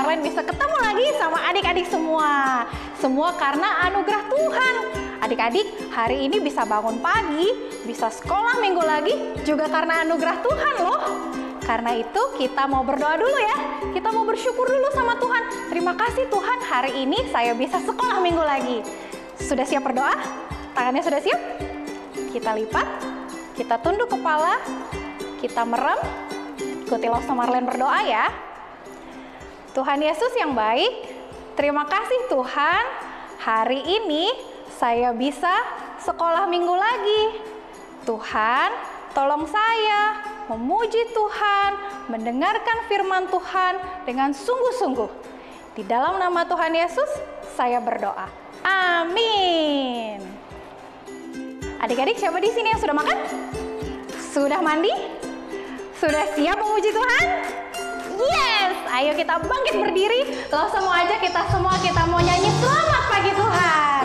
Marlen bisa ketemu lagi sama adik-adik semua. Semua karena anugerah Tuhan. Adik-adik hari ini bisa bangun pagi, bisa sekolah minggu lagi juga karena anugerah Tuhan loh. Karena itu kita mau berdoa dulu ya. Kita mau bersyukur dulu sama Tuhan. Terima kasih Tuhan, hari ini saya bisa sekolah minggu lagi. Sudah siap berdoa? Tangannya sudah siap? Kita lipat, kita tunduk kepala, kita merem. Ikutilah sama Marlen berdoa ya. Tuhan Yesus yang baik, terima kasih Tuhan. Hari ini saya bisa sekolah minggu lagi. Tuhan, tolong saya memuji Tuhan, mendengarkan firman Tuhan dengan sungguh-sungguh. Di dalam nama Tuhan Yesus, saya berdoa. Amin. Adik-adik, siapa di sini yang sudah makan? Sudah mandi? Sudah siap memuji Tuhan? Yes! Ayo kita bangkit berdiri. Langsung aja kita mau nyanyi selamat pagi Tuhan.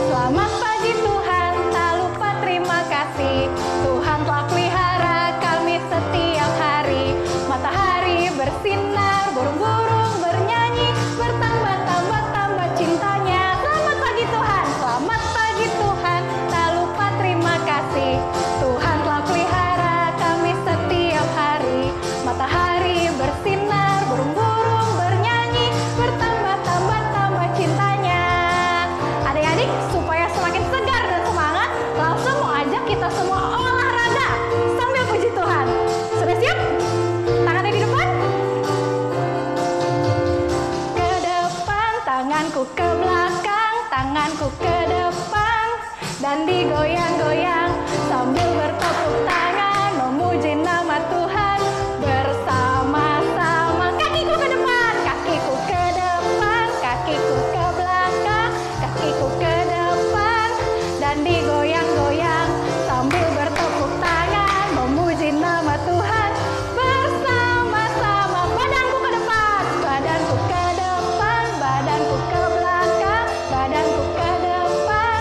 Selamat pagi Tuhan, tak lupa terima kasih. Tuhan telah pelihara kami setiap hari. Matahari bersinar, burung-burung bernyanyi, bertambah-tambah cintanya. Selamat pagi Tuhan, selamat pagi Tuhan, tak lupa terima kasih. Tuhan telah pelihara kami setiap hari. Matahari bersinar, burung-burung bernyanyi, bertambah-tambah cintanya. Adik-adik, supaya semakin segar dan semangat, langsung mau ajak kita semua olahraga sambil puji Tuhan. Sudah siap? Tangannya di depan. Ke depan, tanganku ke belakang, tanganku ke depan, dan digoyang-goyang sambil bertepuk tangan memuji nama Tuhan bersama-sama. Kakiku ke depan, kakiku ke depan, kakiku ke belakang, kakiku ke depan, dan digoyang-goyang sambil bertepuk tangan memuji nama Tuhan bersama-sama. Badanku ke depan, badanku ke depan, badanku ke belakang, badanku ke depan,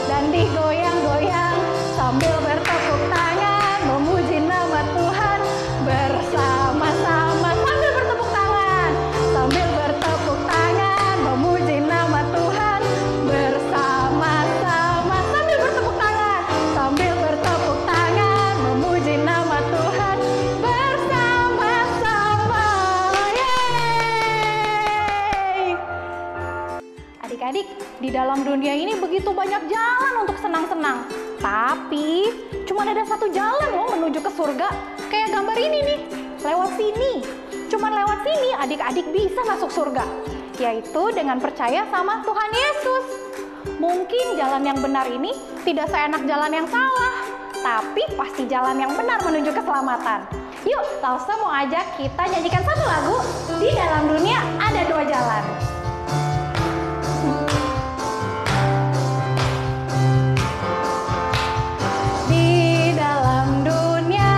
dan digoyang-goyang sambil bertepuk tangan memuji nama Tuhan bersama-sama. Sambil bertepuk tangan, sambil bertepuk tangan memuji nama Tuhan bersama-sama. Sambil bertepuk tangan, sambil bertepuk tangan memuji nama Tuhan bersama-sama. Yeay! Adik-adik, di dalam dunia ini begitu banyak jalan untuk senang-senang. Tapi cuma ada satu jalan loh menuju ke surga. Kayak gambar ini nih, lewat sini. Cuman lewat sini adik-adik bisa masuk surga. Yaitu dengan percaya sama Tuhan Yesus. Mungkin jalan yang benar ini tidak seenak jalan yang salah. Tapi pasti jalan yang benar menuju keselamatan. Yuk, langsung mau ajak kita nyanyikan satu lagu. Di dalam dunia ada dua jalan. Di dalam dunia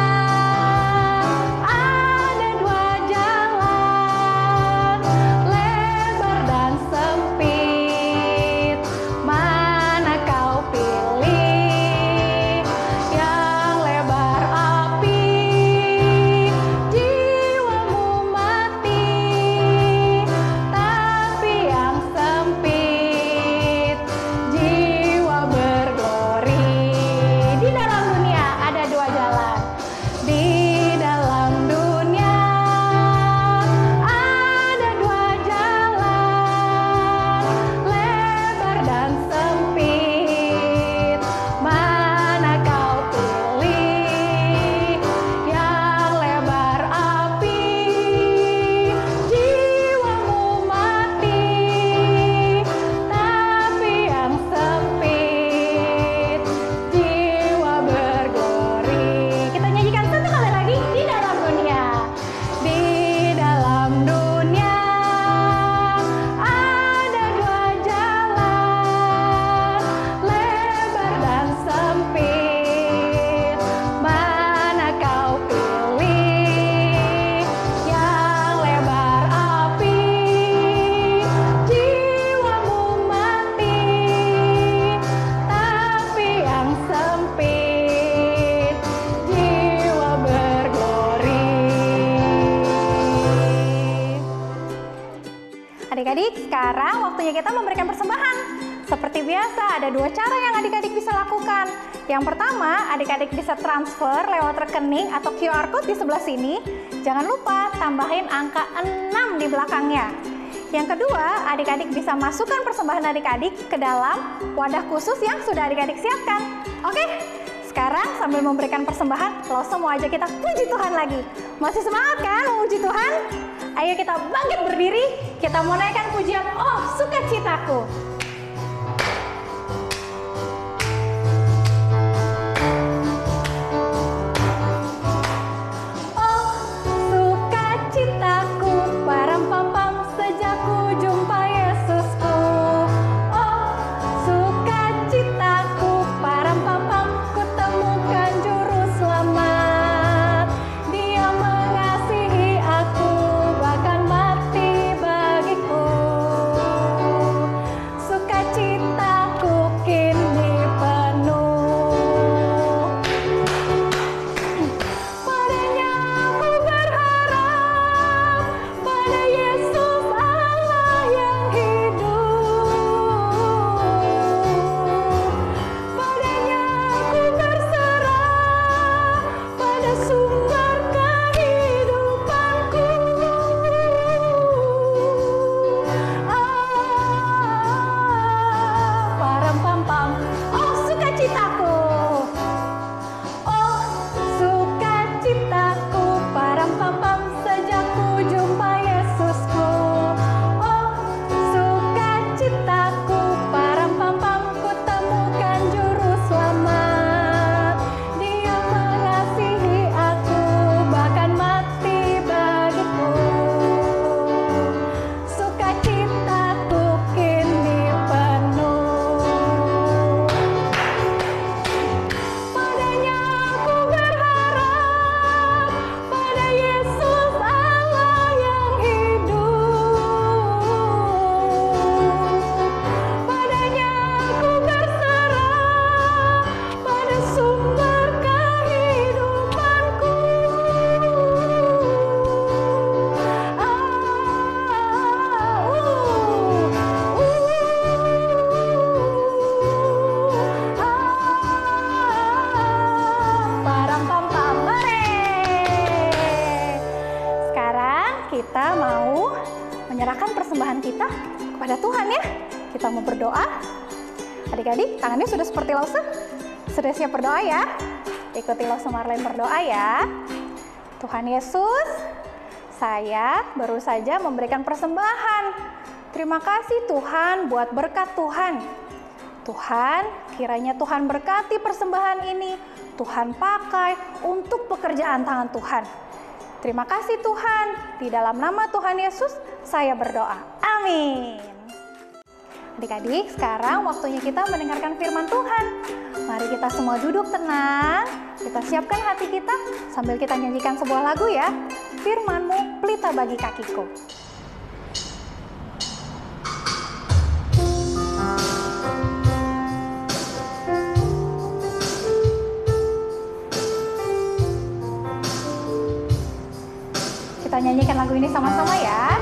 ada dua jalan, lebar dan sempit. Mana kau pilih? Yang lebar api, jiwamu mati. Tak Adik-adik, sekarang waktunya kita memberikan persembahan. Seperti biasa, ada 2 cara yang adik-adik bisa lakukan. Yang pertama, adik-adik bisa transfer lewat rekening atau QR code di sebelah sini. Jangan lupa tambahin angka 6 di belakangnya. Yang kedua, adik-adik bisa masukkan persembahan adik-adik ke dalam wadah khusus yang sudah adik-adik siapkan. Oke, sekarang sambil memberikan persembahan, langsung mau ajak kita puji Tuhan lagi. Masih semangat kan memuji Tuhan? Ayo kita bangkit berdiri, kita mau naikkan pujian "Oh Sukacitaku". Kita mau menyerahkan persembahan kita kepada Tuhan ya. Kita mau berdoa. Adik-adik, tangannya sudah seperti Lause? Sudah siap berdoa ya? Ikuti Lause Marlene berdoa ya. Tuhan Yesus, saya baru saja memberikan persembahan. Terima kasih Tuhan buat berkat Tuhan. Tuhan, kiranya Tuhan berkati persembahan ini. Tuhan pakai untuk pekerjaan tangan Tuhan. Terima kasih Tuhan. Di dalam nama Tuhan Yesus, saya berdoa. Amin. Adik-adik, sekarang waktunya kita mendengarkan firman Tuhan. Mari kita semua duduk tenang. Kita siapkan hati kita sambil kita nyanyikan sebuah lagu ya. Firman-Mu, pelita bagi kakiku. Kita nyanyikan lagu ini sama-sama ya.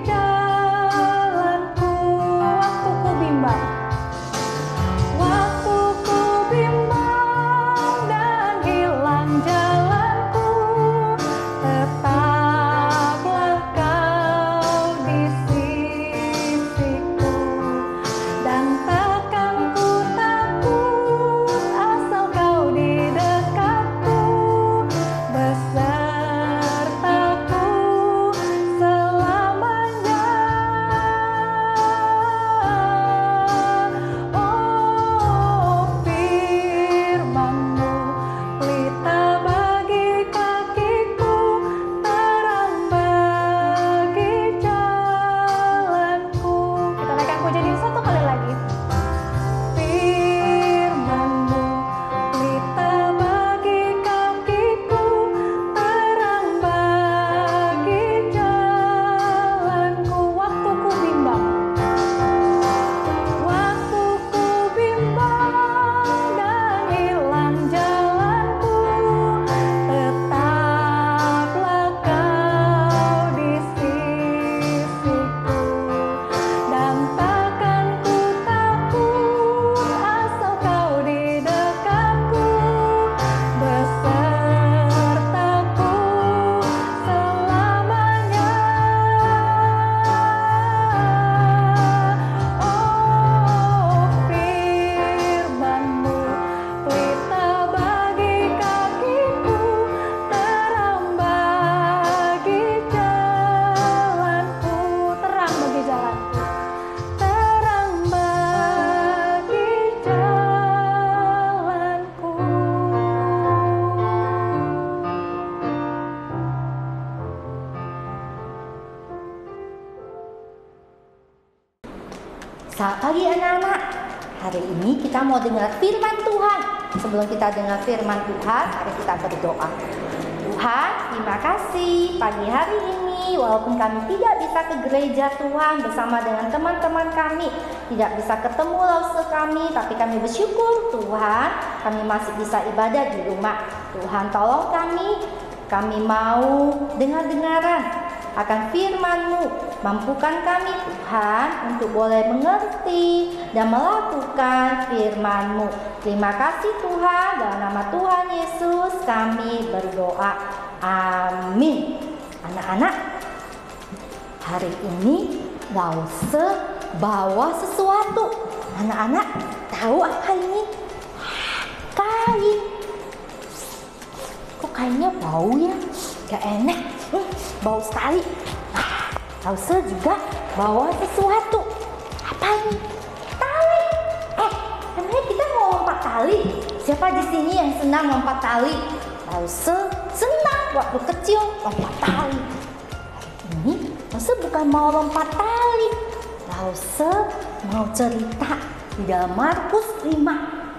Jalanku Hari ini kita mau dengar firman Tuhan. Sebelum kita dengar firman Tuhan, mari kita berdoa. Tuhan, terima kasih pagi hari ini, walaupun kami tidak bisa ke gereja Tuhan bersama dengan teman-teman kami, tidak bisa ketemu lause kami, tapi kami bersyukur Tuhan, kami masih bisa ibadah di rumah. Tuhan tolong kami mau dengar-dengaran akan firman-Mu. Mampukan kami Tuhan untuk boleh mengerti dan melakukan firman-Mu. Terima kasih Tuhan, dalam nama Tuhan Yesus kami berdoa. Amin. Anak-anak, hari ini Lause bawa sesuatu. Anak-anak tahu apa ini? Kain. Kok kainnya bau ya? Gak enak. Bau sekali. Lause juga bawa sesuatu. Apa ini? Tali. Namanya kita mau lompat tali. Siapa di sini yang senang lompat tali? Lause senang waktu kecil lompat tali. Hari ini Lause bukan mau lompat tali. Lause mau cerita di dalam Markus 5.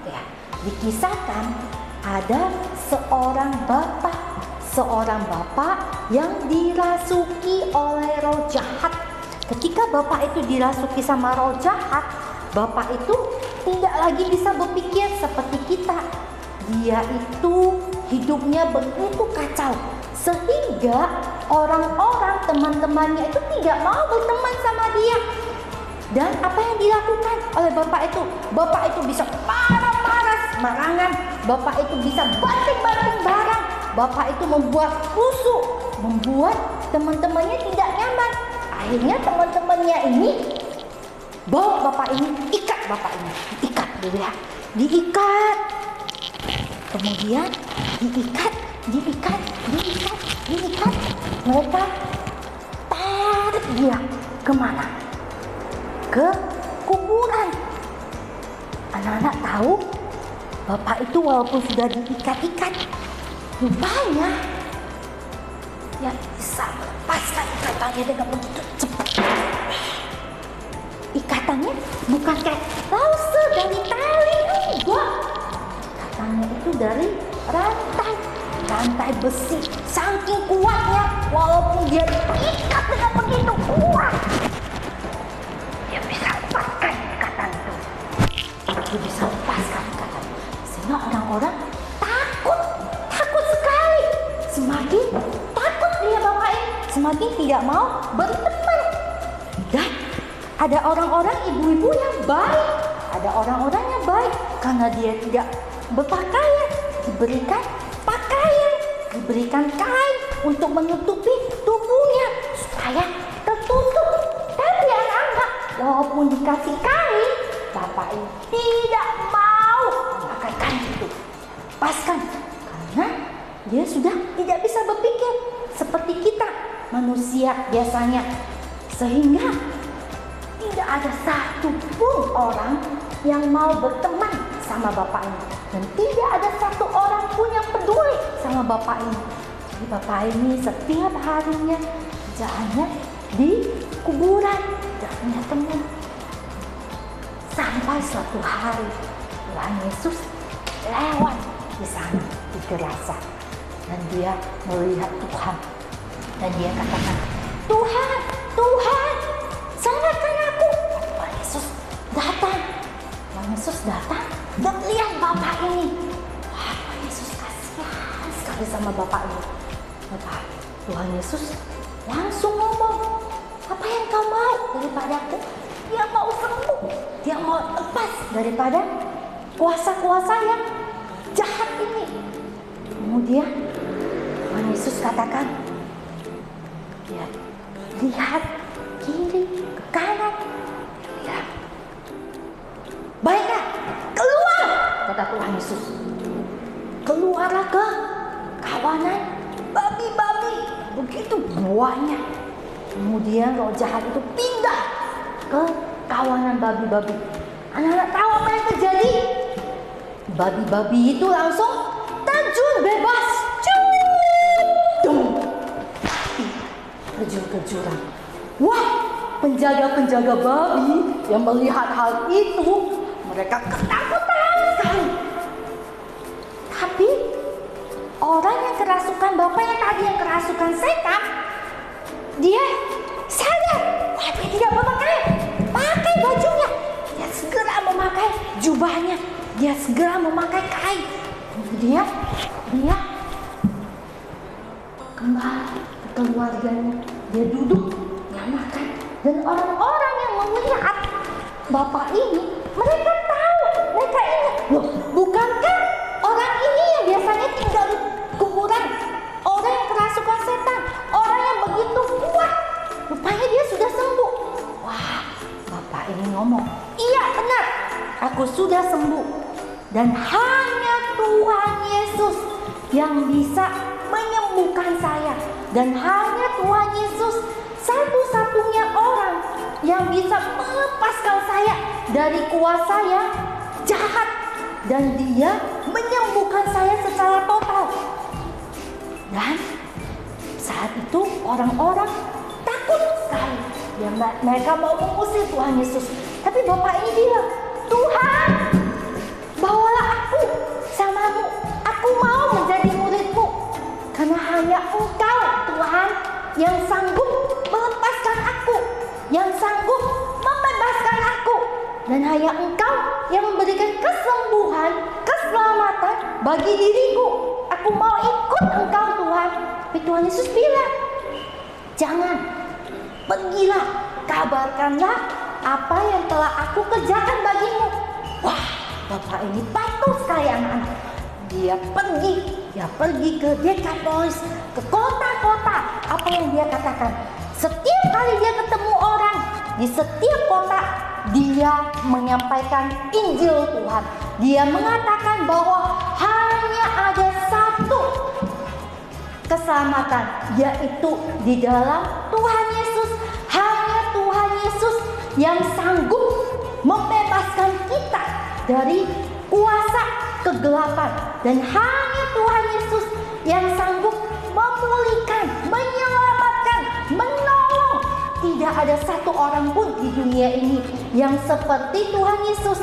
Ya, dikisahkan ada seorang bapak yang dirasuki oleh roh jahat. Ketika bapak itu dirasuki sama roh jahat, bapak itu tidak lagi bisa berpikir seperti kita. Dia itu hidupnya begitu kacau, sehingga orang-orang teman-temannya itu tidak mau berteman sama dia. Dan apa yang dilakukan oleh bapak itu? Bapak itu bisa marah-marah sembarangan. Bapak itu bisa banting-banting barang. Bapak itu membuat rusuh, membuat teman-temannya tidak nyaman. Akhirnya teman-temannya ini bawa bapak ini, ikat bapak ini, diikat dulu ya, diikat. Kemudian diikat. Mereka tarik dia kemana? Ke kuburan. Anak-anak tahu, bapak itu walaupun sudah diikat-ikat, rupanya dia bisa melepaskan ikatannya dengan begitu cepat. Ikatannya bukan kayak Lause dari tali, enggak. Ikatannya itu dari rantai besi. Saking kuatnya, walaupun dia diikat dengan begitu kuat, dia bisa lepaskan ikatan itu. Dia bisa lepaskan ikatan. Sehingga orang-orang takut sekali. Semakin takut dia bapak ini, semakin tidak mau berteman. Dan ada orang-orang ibu-ibu yang baik, ada orang-orang yang baik karena dia tidak berpakaian, diberikan pakaian, diberikan kain untuk menutupi tubuhnya supaya tertutup. Tapi anak-anak, walaupun dikasih kain, bapak ini tidak mau memakai kain itu. Lepaskan, karena dia sudah tidak bisa berpikir seperti kita manusia biasanya, sehingga tidak ada satupun orang yang mau berteman sama bapak ini, dan tidak ada satu orang pun yang peduli sama bapak ini. Jadi bapak ini setiap harinya kerjaannya di kuburan, tidak punya teman. Sampai suatu hari Tuhan Yesus lewat di sana di Gerasa, dan dia melihat Tuhan, dan dia katakan, Tuhan, selamatkan aku. Tuhan Yesus datang dan lihat bapak ini. Wah, Tuhan Yesus kasihan sekali sama bapak ini. Tuhan Yesus langsung ngomong, apa yang kau mau daripadaku? Dia mau sembuh, dia mau lepas daripada kuasa-kuasa yang jahat ini. Kemudian Tuhan Yesus katakan, ya, lihat kiri ke kanan, lihat. Baiklah, keluar, kata Tuhan Yesus. Keluarlah ke kawanan babi-babi, begitu buahnya. Kemudian roh jahat itu pindah ke kawanan babi-babi. Anak-anak tahu apa yang terjadi? Babi-babi itu langsung terjun bebas. Terjun ke jurang. Wah, penjaga-penjaga babi yang melihat hal itu, Mereka ketakutan sekali. Tapi orang yang kerasukan bapak yang tadi yang kerasukan setan, dia sadar, wah dia tidak pakai bajunya. Dia segera memakai jubahnya, dia segera memakai kain. Kemudian dia kembali ke keluarganya, dia duduk, dia makan. Dan orang-orang yang melihat bapak ini, mereka tahu, mereka ingat, loh bukankah orang ini yang biasanya tinggal di kuburan, orang yang kerasukan setan, orang yang begitu kuat, rupanya dia sudah sembuh. Wah, bapak ini ngomong, iya benar, aku sudah sembuh. Dan hanya Tuhan Yesus yang bisa menyembuhkan saya. Dan hanya Tuhan Yesus satu-satunya orang yang bisa melepaskan saya dari kuasa yang jahat. Dan dia menyembuhkan saya secara total. Dan saat itu orang-orang takut sekali. Mereka mau mengusir Tuhan Yesus. Tapi bapak ini bilang, Tuhan, bawalah aku samamu. Aku mau menjadi muridmu. Karena hanya Engkau Tuhan yang sanggup melepaskan aku, yang sanggup membebaskan aku. Dan hanya Engkau yang memberikan kesembuhan, keselamatan bagi diriku. Aku mau ikut Engkau Tuhan. Tapi Tuhan Yesus bilang, jangan, pergilah, kabarkanlah apa yang telah aku kerjakan bagimu. Wah, bapak ini patuh sekali anak-anak. Dia pergi ke Dekapolis, ke kota-kota. Apa yang dia katakan? Setiap kali dia ketemu orang, di setiap kota, dia menyampaikan Injil Tuhan. Dia mengatakan bahwa hanya ada satu keselamatan, yaitu di dalam Tuhan Yesus. Hanya Tuhan Yesus yang sanggup membebaskan kita dari kuasa kegelapan. Dan hanya Tuhan Yesus yang sanggup memulihkan, menyelamatkan, menolong. Tidak ada satu orang pun di dunia ini yang seperti Tuhan Yesus.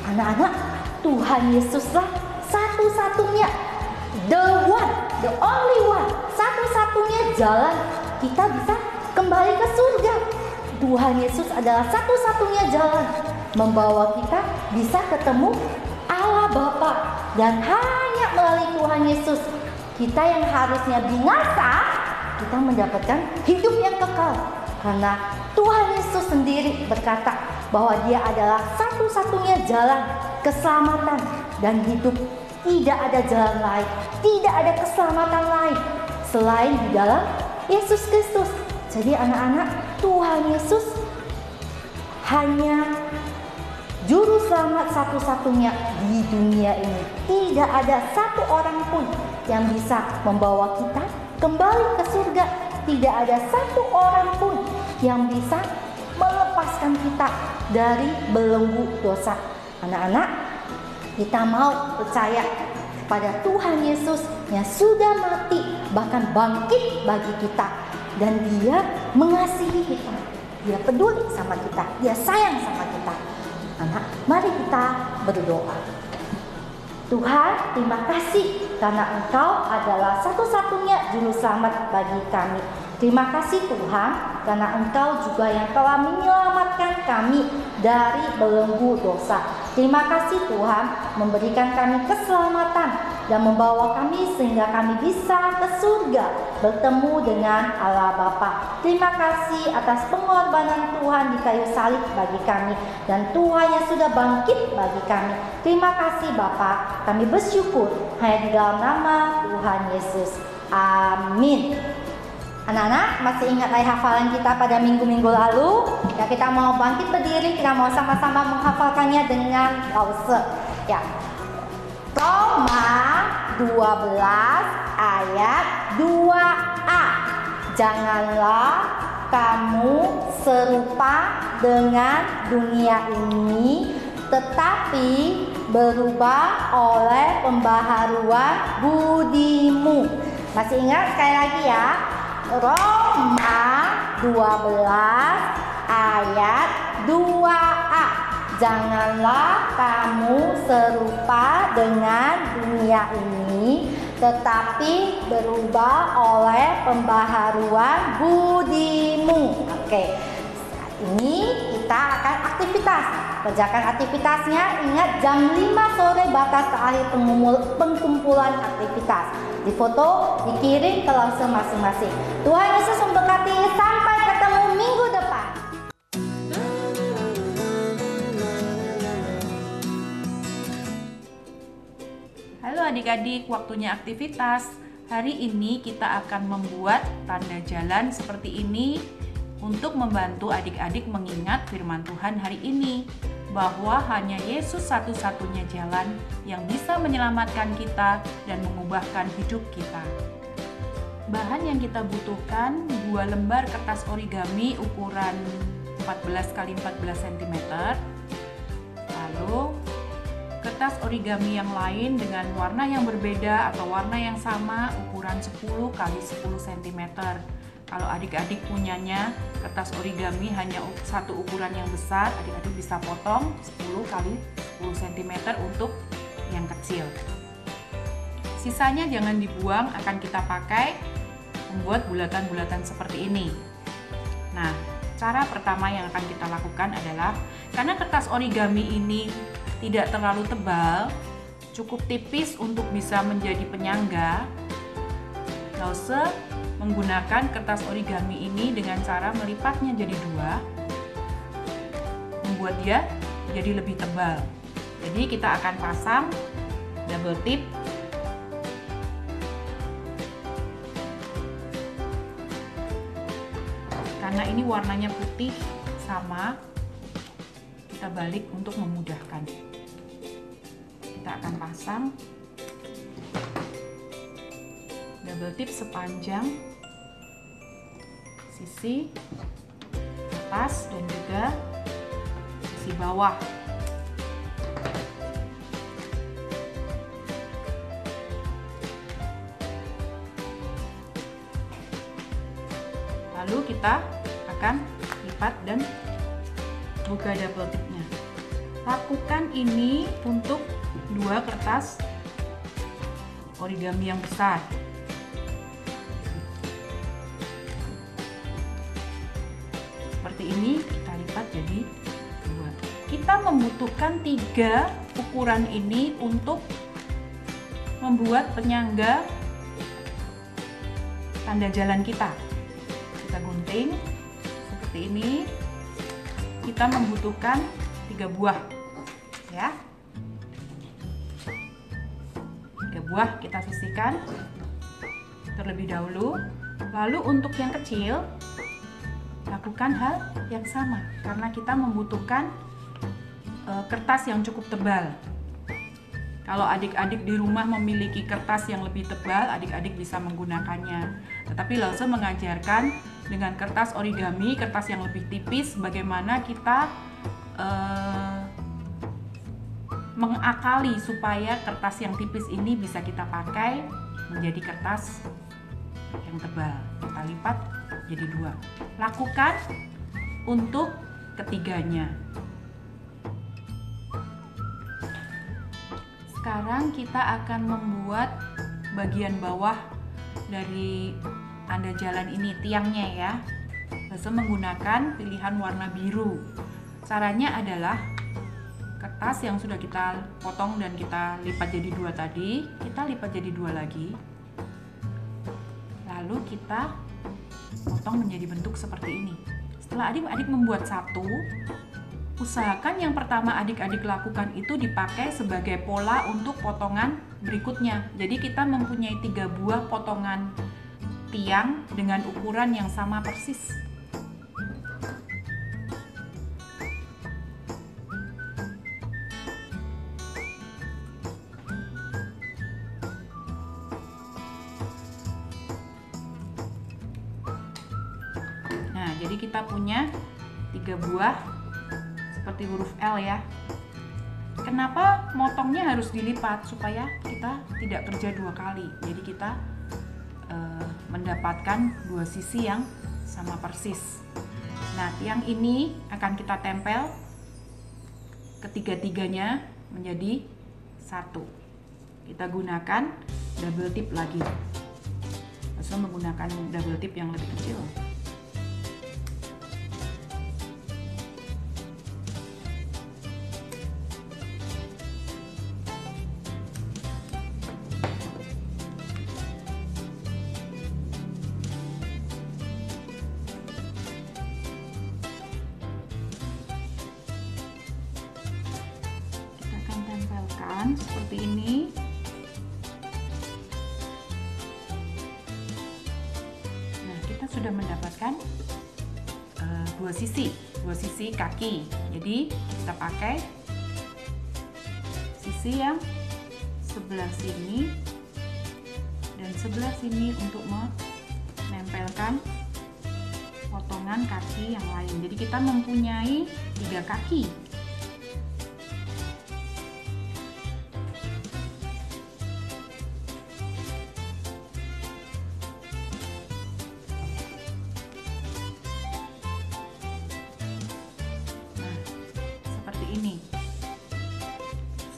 Anak-anak, Tuhan Yesuslah satu-satunya, the one, the only one, satu-satunya jalan kita bisa kembali ke surga. Tuhan Yesus adalah satu-satunya jalan membawa kita bisa ketemu Allah Bapa. Dan hanya melalui Tuhan Yesus, kita yang harusnya binasa, kita mendapatkan hidup yang kekal. Karena Tuhan Yesus sendiri berkata bahwa Dia adalah satu-satunya jalan keselamatan dan hidup. Tidak ada jalan lain, tidak ada keselamatan lain selain di dalam Yesus Kristus. Jadi anak-anak, Tuhan Yesus hanya Juru Selamat satu-satunya di dunia ini. Tidak ada satu orang pun yang bisa membawa kita kembali ke surga. Tidak ada satu orang pun yang bisa melepaskan kita dari belenggu dosa. Anak-anak, kita mau percaya kepada Tuhan Yesus yang sudah mati, bahkan bangkit bagi kita. Dan Dia mengasihi kita. Dia peduli sama kita. Dia sayang sama kita. Anak, mari kita berdoa. Tuhan, terima kasih karena Engkau adalah satu-satunya juru selamat bagi kami. Terima kasih Tuhan karena Engkau juga yang telah menyelamatkan kami dari belenggu dosa. Terima kasih Tuhan memberikan kami keselamatan dan membawa kami sehingga kami bisa ke surga bertemu dengan Allah Bapa. Terima kasih atas pengorbanan Tuhan di kayu salib bagi kami dan Tuhan yang sudah bangkit bagi kami. Terima kasih Bapa. Kami bersyukur hanya di dalam nama Tuhan Yesus. Amin. Anak-anak, masih ingat hafalan kita pada minggu-minggu lalu? Ya, kita mau bangkit berdiri, kita mau sama-sama menghafalkannya dengan pause. Ya. Roma 12 ayat 2a. Janganlah kamu serupa dengan dunia ini, tetapi berubah oleh pembaharuan budimu. Masih ingat sekali lagi ya? Roma 12 ayat 2a. janganlah kamu serupa dengan dunia ini, tetapi berubah oleh pembaharuan budimu. Oke, saat ini kita akan aktivitas. Kerjakan aktivitasnya, ingat jam 5 sore batas terakhir pengumpulan aktivitas. Difoto, dikirim ke lause masing-masing. Tuhan Yesus memberkati, sampai ketemu minggu depan. Halo adik-adik, waktunya aktivitas. Hari ini kita akan membuat tanda jalan seperti ini untuk membantu adik-adik mengingat firman Tuhan hari ini, bahwa hanya Yesus satu-satunya jalan yang bisa menyelamatkan kita dan mengubahkan hidup kita. Bahan yang kita butuhkan 2 lembar kertas origami ukuran 14 x 14 cm. Lalu kertas origami yang lain dengan warna yang berbeda atau warna yang sama ukuran 10 x 10 cm. Kalau adik-adik punyanya kertas origami hanya satu ukuran yang besar, adik-adik bisa potong 10 x 10 cm untuk yang kecil. Sisanya jangan dibuang, akan kita pakai membuat bulatan-bulatan seperti ini. Nah, cara pertama yang akan kita lakukan adalah, karena kertas origami ini tidak terlalu tebal, cukup tipis untuk bisa menjadi penyangga, lause menggunakan kertas origami ini dengan cara melipatnya jadi 2, membuat dia jadi lebih tebal. Jadi kita akan pasang double tip karena ini warnanya putih sama, kita balik untuk memudahkan. Kita akan pasang double tip sepanjang sisi atas dan juga sisi bawah. Lalu kita akan lipat dan buka double tipnya. Lakukan ini untuk 2 kertas origami yang besar. Seperti ini kita lipat jadi 2. Kita membutuhkan 3 ukuran ini untuk membuat penyangga tanda jalan kita. Kita gunting seperti ini. Kita membutuhkan 3 buah, ya. 3 buah kita sisihkan terlebih dahulu. Lalu untuk yang kecil, lakukan hal yang sama karena kita membutuhkan kertas yang cukup tebal. Kalau adik-adik di rumah memiliki kertas yang lebih tebal, adik-adik bisa menggunakannya. Tetapi lause mengajarkan dengan kertas origami, kertas yang lebih tipis, bagaimana kita mengakali supaya kertas yang tipis ini bisa kita pakai menjadi kertas yang tebal. Kita lipat jadi 2. Lakukan untuk ketiganya. Sekarang kita akan membuat bagian bawah dari tanda jalan ini, tiangnya ya. Lause menggunakan pilihan warna biru. Caranya adalah kertas yang sudah kita potong dan kita lipat jadi 2 tadi, kita lipat jadi 2 lagi. Lalu kita potong menjadi bentuk seperti ini. Setelah adik-adik membuat satu, usahakan yang pertama adik-adik lakukan itu dipakai sebagai pola untuk potongan berikutnya. Jadi kita mempunyai 3 buah potongan tiang dengan ukuran yang sama persis. Nah, jadi kita punya 3 buah seperti huruf L ya. Kenapa motongnya harus dilipat? Supaya kita tidak kerja 2 kali. Jadi kita mendapatkan 2 sisi yang sama persis. Nah, tiang ini akan kita tempel ketiga-tiganya menjadi satu. Kita gunakan double tip lagi. Langsung menggunakan double tip yang lebih kecil. Kita akan tempelkan seperti ini. Sudah mendapatkan dua sisi kaki. Jadi kita pakai sisi yang sebelah sini dan sebelah sini untuk menempelkan potongan kaki yang lain. Jadi kita mempunyai 3 kaki.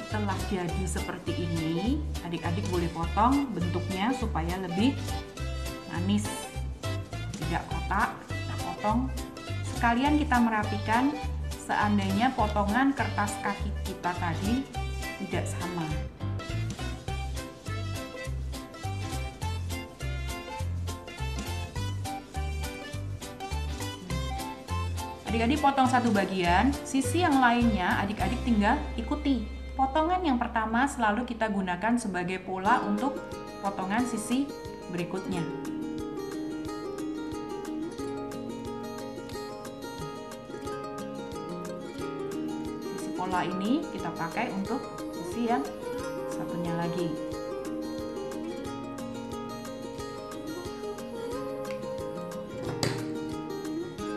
Setelah jadi seperti ini, adik-adik boleh potong bentuknya supaya lebih manis, tidak kotak. Kita potong sekalian, kita merapikan seandainya potongan kertas kaki kita tadi tidak sama. Adik-adik potong satu bagian, sisi yang lainnya adik-adik tinggal ikuti. Potongan yang pertama selalu kita gunakan sebagai pola untuk potongan sisi berikutnya. Sisi pola ini kita pakai untuk sisi yang satunya lagi.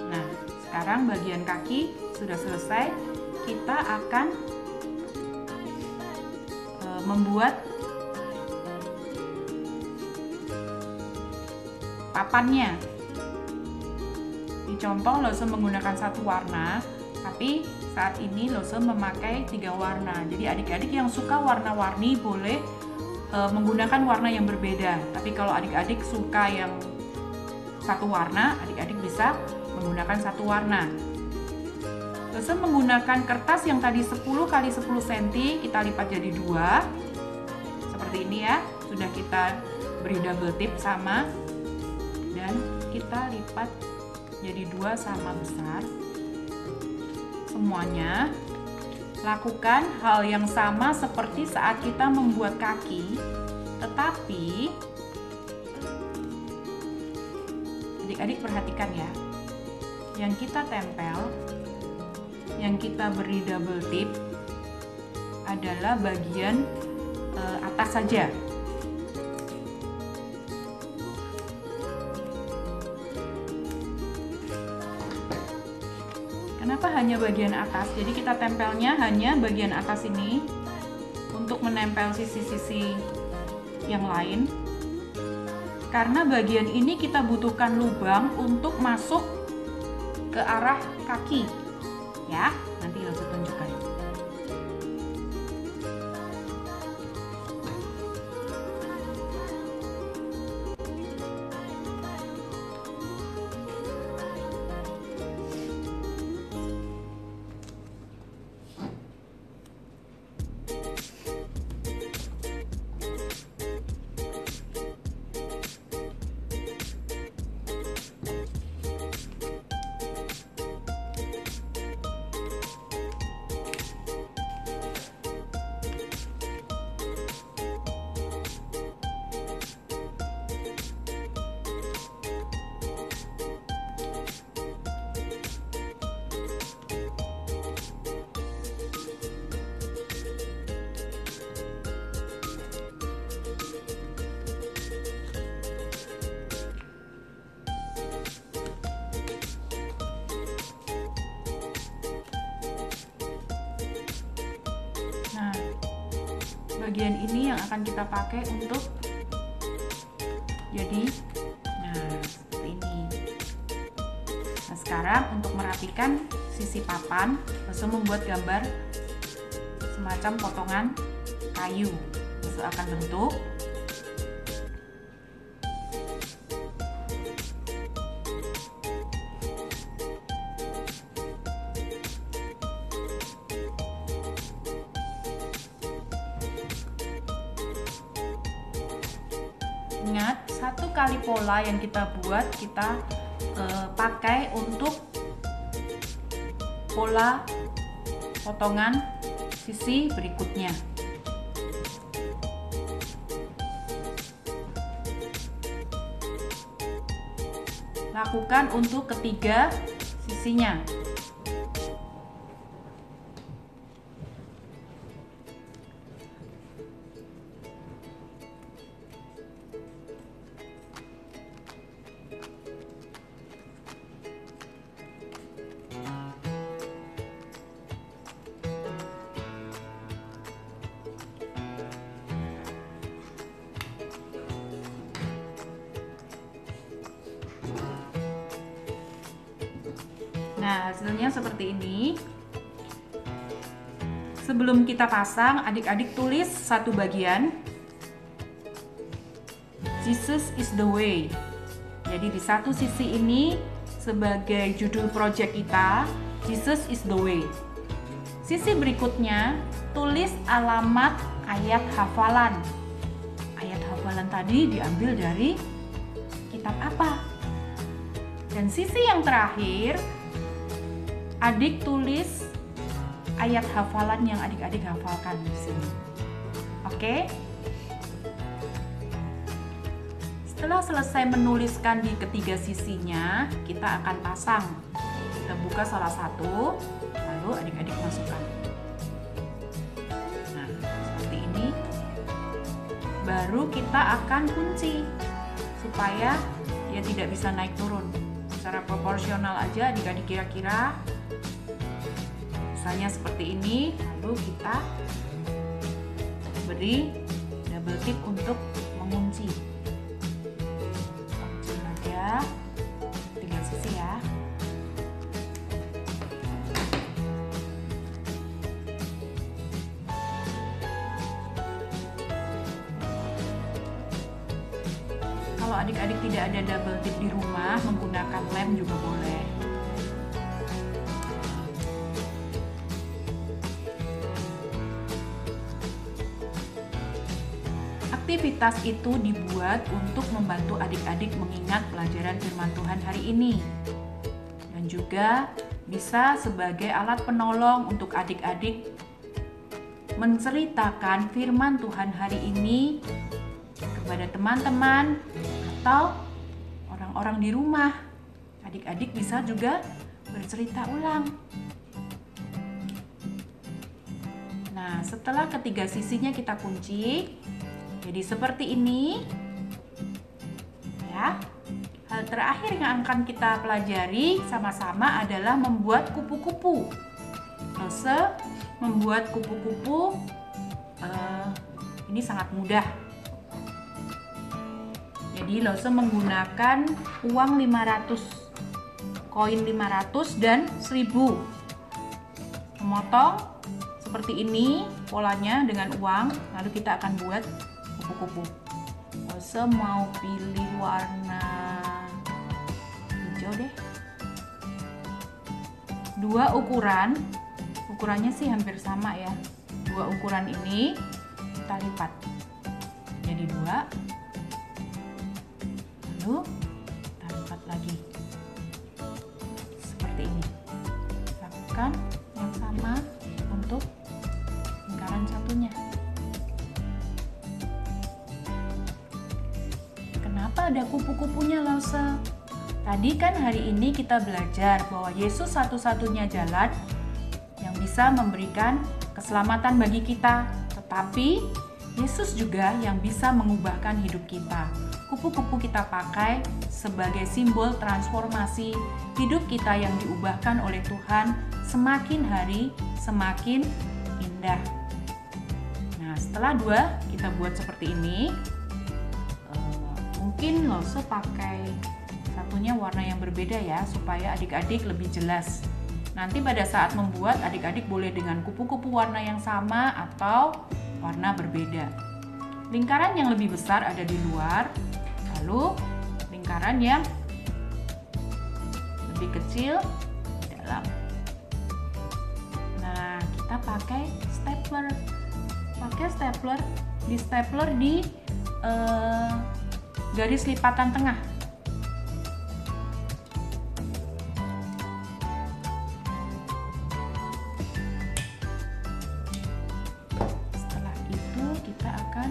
Nah, sekarang bagian kaki sudah selesai. Kita akan membuat papannya. Di contoh Lose menggunakan satu warna, tapi saat ini Lose memakai 3 warna. Jadi adik-adik yang suka warna-warni boleh menggunakan warna yang berbeda. Tapi kalau adik-adik suka yang satu warna, adik-adik bisa menggunakan satu warna. Lose menggunakan kertas yang tadi 10 x 10 cm, kita lipat jadi 2. Seperti ini ya, sudah kita beri double tip sama dan kita lipat jadi 2 sama besar. Semuanya lakukan hal yang sama seperti saat kita membuat kaki, tetapi adik-adik perhatikan ya, yang kita tempel, yang kita beri double tip adalah bagian atas saja. Kenapa hanya bagian atas? Jadi kita tempelnya hanya bagian atas ini untuk menempel sisi-sisi yang lain. Karena bagian ini kita butuhkan lubang untuk masuk ke arah kaki. Ya, nanti Lose tunjukkan. bagian ini yang akan kita pakai untuk jadi seperti ini. Nah, sekarang untuk merapikan sisi papan, langsung membuat gambar semacam potongan kayu. Lalu akan bentuk. Ingat, satu kali pola yang kita buat kita pakai untuk pola potongan sisi berikutnya. Lakukan untuk ketiga sisinya. Nah, hasilnya seperti ini. Sebelum kita pasang, adik-adik tulis satu bagian. Jesus is the way. Jadi di satu sisi ini sebagai judul project kita, Jesus is the way. Sisi berikutnya, tulis alamat ayat hafalan. Ayat hafalan tadi diambil dari kitab apa? Dan sisi yang terakhir, adik tulis ayat hafalan yang adik-adik hafalkan di sini. Oke? Setelah selesai menuliskan di ketiga sisinya, kita akan pasang. Kita buka salah satu, lalu adik-adik masukkan. Nah, seperti ini. Baru kita akan kunci supaya dia tidak bisa naik turun. Secara proporsional aja adik-adik kira-kira. Misalnya seperti ini, lalu kita beri double tip untuk mengunci. Kunci aja tiga sisi ya. Kalau adik-adik tidak ada double tip di rumah, menggunakan lem juga boleh. Aktivitas itu dibuat untuk membantu adik-adik mengingat pelajaran firman Tuhan hari ini. Dan juga bisa sebagai alat penolong untuk adik-adik menceritakan firman Tuhan hari ini kepada teman-teman atau orang-orang di rumah. Adik-adik bisa juga bercerita ulang. Nah, setelah ketiga sisinya kita kunci, jadi seperti ini. Ya. Hal terakhir yang akan kita pelajari sama-sama adalah membuat kupu-kupu. Lose membuat kupu-kupu ini sangat mudah. Jadi Lose menggunakan uang 500, koin 500 dan 1000. Memotong seperti ini polanya dengan uang, lalu kita akan buat kupu-kupu. Lose mau pilih warna hijau deh. Dua ukurannya sih hampir sama ya. Dua ukuran ini kita lipat jadi 2, lalu kita lipat lagi seperti ini. Lakukan yang sama untuk lingkaran satunya. Kenapa ada kupu-kupunya, Lause? Tadi kan hari ini kita belajar bahwa Yesus satu-satunya jalan yang bisa memberikan keselamatan bagi kita. Tetapi Yesus juga yang bisa mengubahkan hidup kita. Kupu-kupu kita pakai sebagai simbol transformasi hidup kita yang diubahkan oleh Tuhan semakin hari semakin indah. Nah, setelah 2 kita buat seperti ini. Mungkin Lause pakai satunya warna yang berbeda ya, supaya adik-adik lebih jelas. Nanti pada saat membuat, adik-adik boleh dengan kupu-kupu warna yang sama atau warna berbeda. Lingkaran yang lebih besar ada di luar, lalu lingkaran yang lebih kecil di dalam. Nah, kita pakai stapler. Di stapler di garis lipatan tengah. Setelah itu kita akan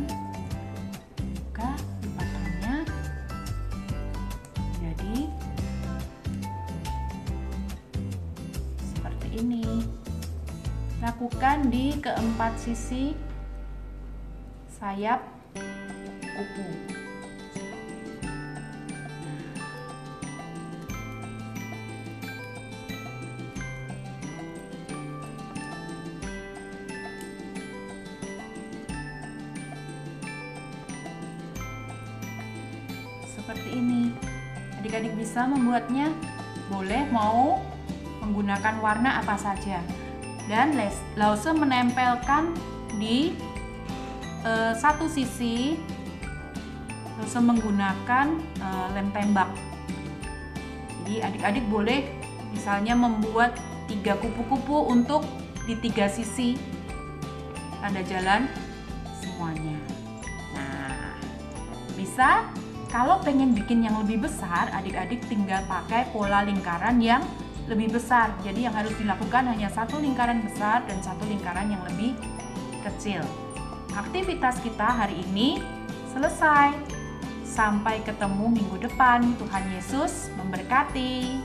buka lipatannya. Jadi seperti ini. Lakukan di keempat sisi sayap kupu. Seperti ini. Adik-adik bisa membuatnya, boleh mau menggunakan warna apa saja. Dan Lause menempelkan di satu sisi, Lause menggunakan lem tembak. Jadi adik-adik boleh misalnya membuat 3 kupu-kupu untuk di 3 sisi tanda jalan semuanya. Nah, bisa. Kalau pengen bikin yang lebih besar, adik-adik tinggal pakai pola lingkaran yang lebih besar. Jadi yang harus dilakukan hanya 1 lingkaran besar dan 1 lingkaran yang lebih kecil. Aktivitas kita hari ini selesai. Sampai ketemu minggu depan. Tuhan Yesus memberkati.